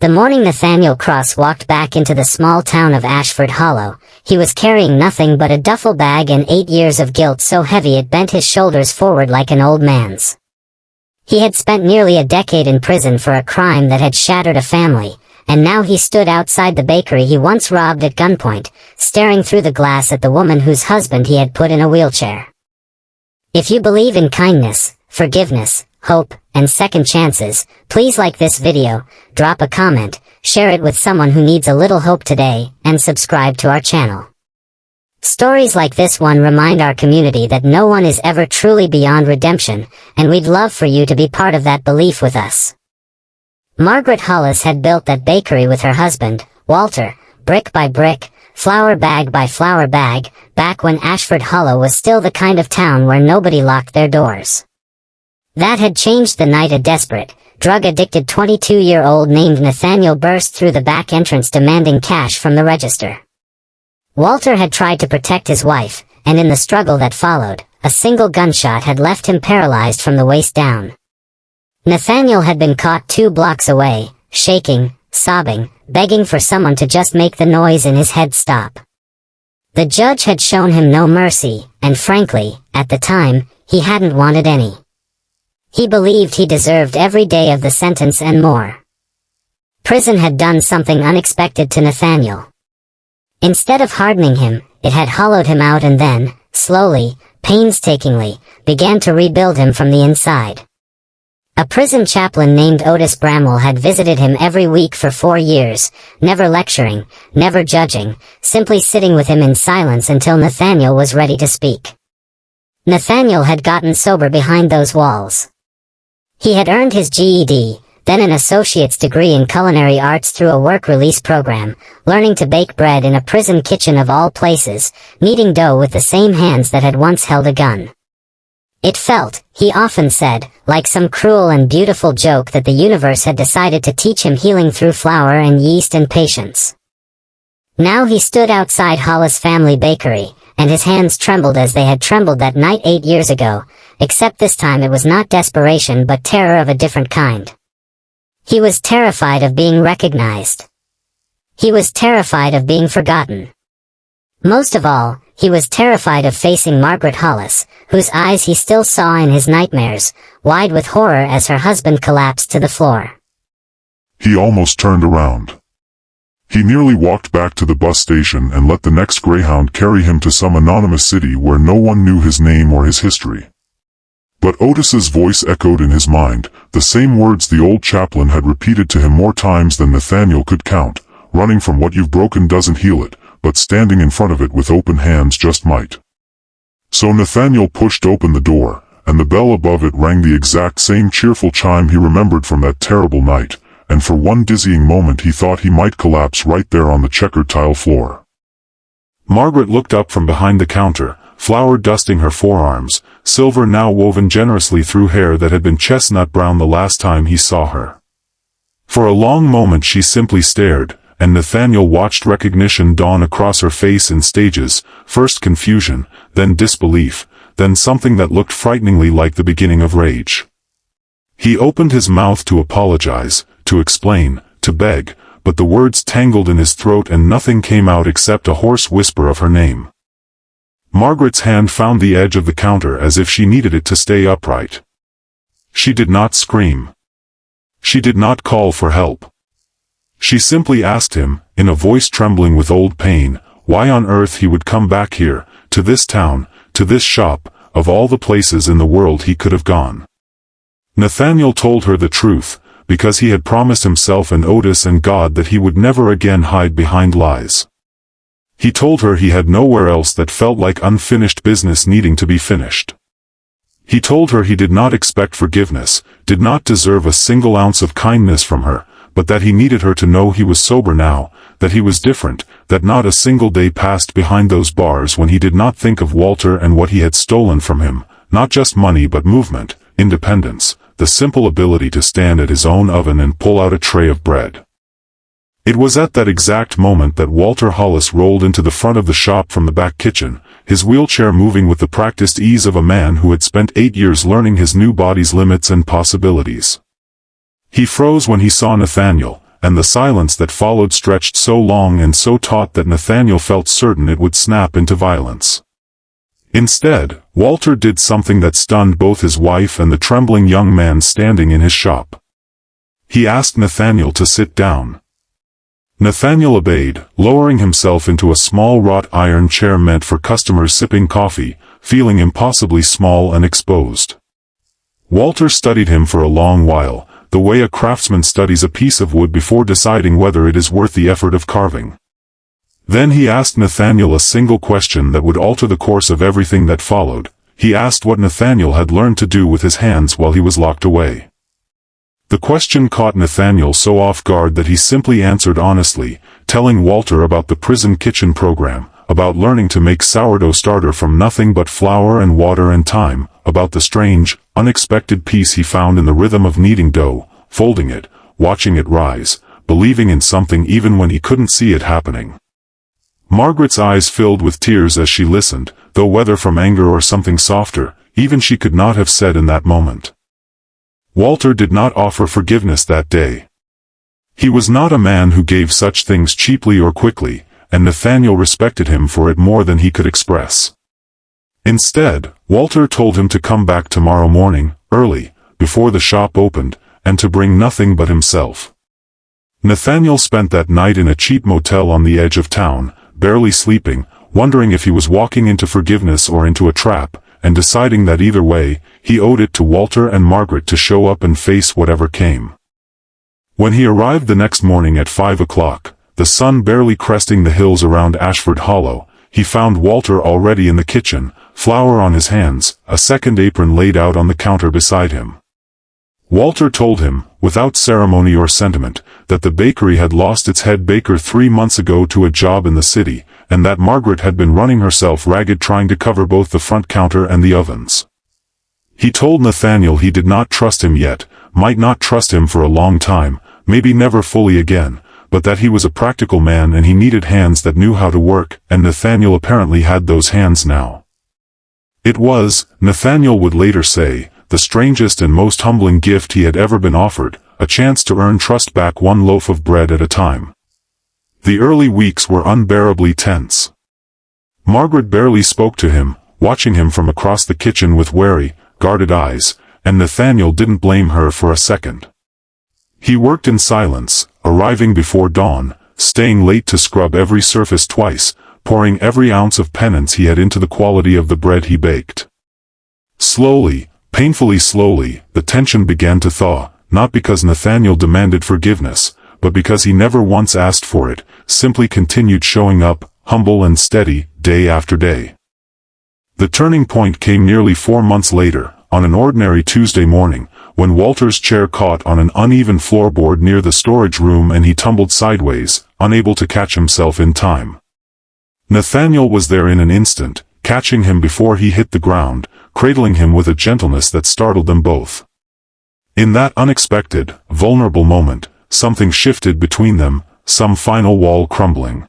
The morning Nathaniel Cross walked back into the small town of Ashford Hollow, he was carrying nothing but a duffel bag and 8 years of guilt so heavy it bent his shoulders forward like an old man's. He had spent nearly a decade in prison for a crime that had shattered a family, and now he stood outside the bakery he once robbed at gunpoint, staring through the glass at the woman whose husband he had put in a wheelchair. If you believe in kindness, forgiveness, hope, and second chances, please like this video, drop a comment, share it with someone who needs a little hope today, and subscribe to our channel. Stories like this one remind our community that no one is ever truly beyond redemption, and we'd love for you to be part of that belief with us. Margaret Hollis had built that bakery with her husband, Walter, brick by brick, flour bag by flour bag, back when Ashford Hollow was still the kind of town where nobody locked their doors. That had changed the night a desperate, drug-addicted 22-year-old named Nathaniel burst through the back entrance demanding cash from the register. Walter had tried to protect his wife, and in the struggle that followed, a single gunshot had left him paralyzed from the waist down. Nathaniel had been caught 2 blocks away, shaking, sobbing, begging for someone to just make the noise in his head stop. The judge had shown him no mercy, and frankly, at the time, he hadn't wanted any. He believed he deserved every day of the sentence and more. Prison had done something unexpected to Nathaniel. Instead of hardening him, it had hollowed him out and then, slowly, painstakingly, began to rebuild him from the inside. A prison chaplain named Otis Bramwell had visited him every week for 4 years, never lecturing, never judging, simply sitting with him in silence until Nathaniel was ready to speak. Nathaniel had gotten sober behind those walls. He had earned his GED, then an associate's degree in culinary arts through a work-release program, learning to bake bread in a prison kitchen of all places, kneading dough with the same hands that had once held a gun. It felt, he often said, like some cruel and beautiful joke that the universe had decided to teach him healing through flour and yeast and patience. Now he stood outside Hollis Family Bakery, and his hands trembled as they had trembled that night 8 years ago, except this time it was not desperation but terror of a different kind. He was terrified of being recognized. He was terrified of being forgotten. Most of all, he was terrified of facing Margaret Hollis, whose eyes he still saw in his nightmares, wide with horror as her husband collapsed to the floor. He almost turned around. He nearly walked back to the bus station and let the next Greyhound carry him to some anonymous city where no one knew his name or his history. But Otis's voice echoed in his mind, the same words the old chaplain had repeated to him more times than Nathaniel could count: running from what you've broken doesn't heal it, but standing in front of it with open hands just might. So Nathaniel pushed open the door, and the bell above it rang the exact same cheerful chime he remembered from that terrible night, and for one dizzying moment he thought he might collapse right there on the checkered tile floor. Margaret looked up from behind the counter, flour dusting her forearms, silver now woven generously through hair that had been chestnut brown the last time he saw her. For a long moment she simply stared, and Nathaniel watched recognition dawn across her face in stages, first confusion, then disbelief, then something that looked frighteningly like the beginning of rage. He opened his mouth to apologize, to explain, to beg, but the words tangled in his throat and nothing came out except a hoarse whisper of her name. Margaret's hand found the edge of the counter as if she needed it to stay upright. She did not scream. She did not call for help. She simply asked him, in a voice trembling with old pain, why on earth he would come back here, to this town, to this shop, of all the places in the world he could have gone. Nathaniel told her the truth, because he had promised himself and Otis and God that he would never again hide behind lies. He told her he had nowhere else that felt like unfinished business needing to be finished. He told her he did not expect forgiveness, did not deserve a single ounce of kindness from her, but that he needed her to know he was sober now, that he was different, that not a single day passed behind those bars when he did not think of Walter and what he had stolen from him, not just money but movement, independence, the simple ability to stand at his own oven and pull out a tray of bread. It was at that exact moment that Walter Hollis rolled into the front of the shop from the back kitchen, his wheelchair moving with the practiced ease of a man who had spent 8 years learning his new body's limits and possibilities. He froze when he saw Nathaniel, and the silence that followed stretched so long and so taut that Nathaniel felt certain it would snap into violence. Instead, Walter did something that stunned both his wife and the trembling young man standing in his shop. He asked Nathaniel to sit down. Nathaniel obeyed, lowering himself into a small wrought iron chair meant for customers sipping coffee, feeling impossibly small and exposed. Walter studied him for a long while, the way a craftsman studies a piece of wood before deciding whether it is worth the effort of carving. Then he asked Nathaniel a single question that would alter the course of everything that followed. He asked what Nathaniel had learned to do with his hands while he was locked away. The question caught Nathaniel so off guard that he simply answered honestly, telling Walter about the prison kitchen program, about learning to make sourdough starter from nothing but flour and water and time, about the strange, unexpected peace he found in the rhythm of kneading dough, folding it, watching it rise, believing in something even when he couldn't see it happening. Margaret's eyes filled with tears as she listened, though whether from anger or something softer, even she could not have said in that moment. Walter did not offer forgiveness that day. He was not a man who gave such things cheaply or quickly, and Nathaniel respected him for it more than he could express. Instead, Walter told him to come back tomorrow morning, early, before the shop opened, and to bring nothing but himself. Nathaniel spent that night in a cheap motel on the edge of town, barely sleeping, wondering if he was walking into forgiveness or into a trap, and deciding that either way, he owed it to Walter and Margaret to show up and face whatever came. When he arrived the next morning at 5 o'clock, the sun barely cresting the hills around Ashford Hollow, he found Walter already in the kitchen, flour on his hands, a second apron laid out on the counter beside him. Walter told him, without ceremony or sentiment, that the bakery had lost its head baker 3 months ago to a job in the city, and that Margaret had been running herself ragged trying to cover both the front counter and the ovens. He told Nathaniel he did not trust him yet, might not trust him for a long time, maybe never fully again, but that he was a practical man and he needed hands that knew how to work, and Nathaniel apparently had those hands now. It was, Nathaniel would later say, the strangest and most humbling gift he had ever been offered, a chance to earn trust back one loaf of bread at a time. The early weeks were unbearably tense. Margaret barely spoke to him, watching him from across the kitchen with wary, guarded eyes, and Nathaniel didn't blame her for a second. He worked in silence, arriving before dawn, staying late to scrub every surface twice, pouring every ounce of penance he had into the quality of the bread he baked. Slowly, painfully slowly, the tension began to thaw, not because Nathaniel demanded forgiveness, but because he never once asked for it, simply continued showing up, humble and steady, day after day. The turning point came nearly 4 months later, on an ordinary Tuesday morning, when Walter's chair caught on an uneven floorboard near the storage room and he tumbled sideways, unable to catch himself in time. Nathaniel was there in an instant, catching him before he hit the ground, cradling him with a gentleness that startled them both. In that unexpected, vulnerable moment, something shifted between them, some final wall crumbling.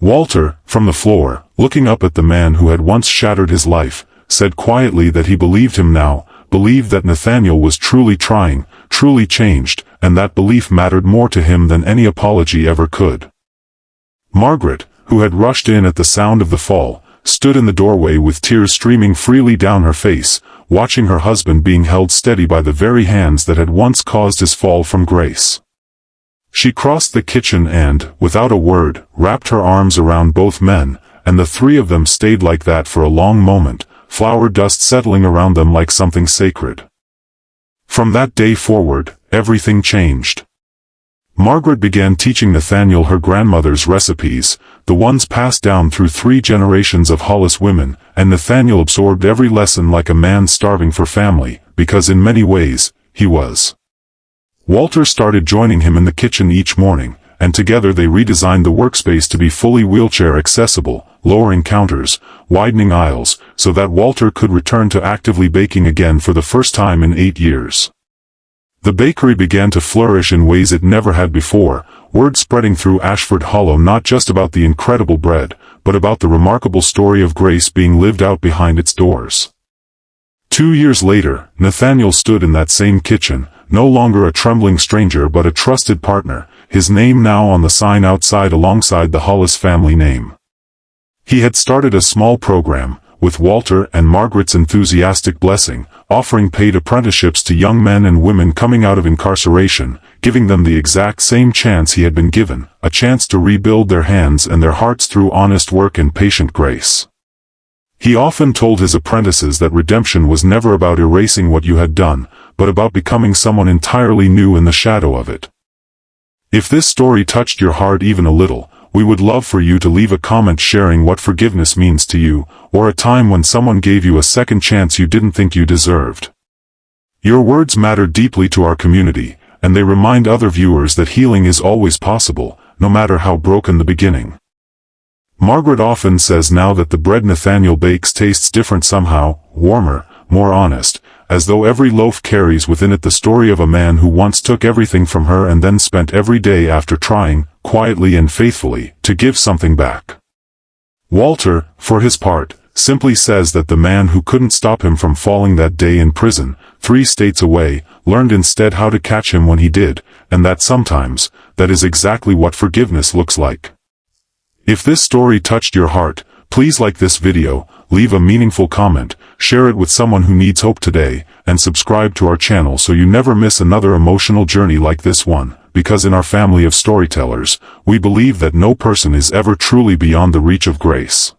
Walter, from the floor, looking up at the man who had once shattered his life, said quietly that he believed him now, believed that Nathaniel was truly trying, truly changed, and that belief mattered more to him than any apology ever could. Margaret, who had rushed in at the sound of the fall, stood in the doorway with tears streaming freely down her face, watching her husband being held steady by the very hands that had once caused his fall from grace. She crossed the kitchen and, without a word, wrapped her arms around both men, and the three of them stayed like that for a long moment, flour dust settling around them like something sacred. From that day forward, everything changed. Margaret began teaching Nathaniel her grandmother's recipes, the ones passed down through 3 generations of Hollis women, and Nathaniel absorbed every lesson like a man starving for family, because in many ways, he was. Walter started joining him in the kitchen each morning, and together they redesigned the workspace to be fully wheelchair accessible, lowering counters, widening aisles, so that Walter could return to actively baking again for the first time in 8 years. The bakery began to flourish in ways it never had before, word spreading through Ashford Hollow not just about the incredible bread, but about the remarkable story of grace being lived out behind its doors. 2 years later, Nathaniel stood in that same kitchen, no longer a trembling stranger but a trusted partner, his name now on the sign outside alongside the Hollis family name. He had started a small program, with Walter and Margaret's enthusiastic blessing, offering paid apprenticeships to young men and women coming out of incarceration, giving them the exact same chance he had been given, a chance to rebuild their hands and their hearts through honest work and patient grace. He often told his apprentices that redemption was never about erasing what you had done, but about becoming someone entirely new in the shadow of it. If this story touched your heart even a little, we would love for you to leave a comment sharing what forgiveness means to you, or a time when someone gave you a second chance you didn't think you deserved. Your words matter deeply to our community, and they remind other viewers that healing is always possible, no matter how broken the beginning. Margaret often says now that the bread Nathaniel bakes tastes different somehow, warmer, more honest, as though every loaf carries within it the story of a man who once took everything from her and then spent every day after trying, quietly and faithfully, to give something back. Walter, for his part, simply says that the man who couldn't stop him from falling that day in prison, 3 states away, learned instead how to catch him when he did, and that sometimes, that is exactly what forgiveness looks like. If this story touched your heart, please like this video, leave a meaningful comment, share it with someone who needs hope today, and subscribe to our channel so you never miss another emotional journey like this one, because in our family of storytellers, we believe that no person is ever truly beyond the reach of grace.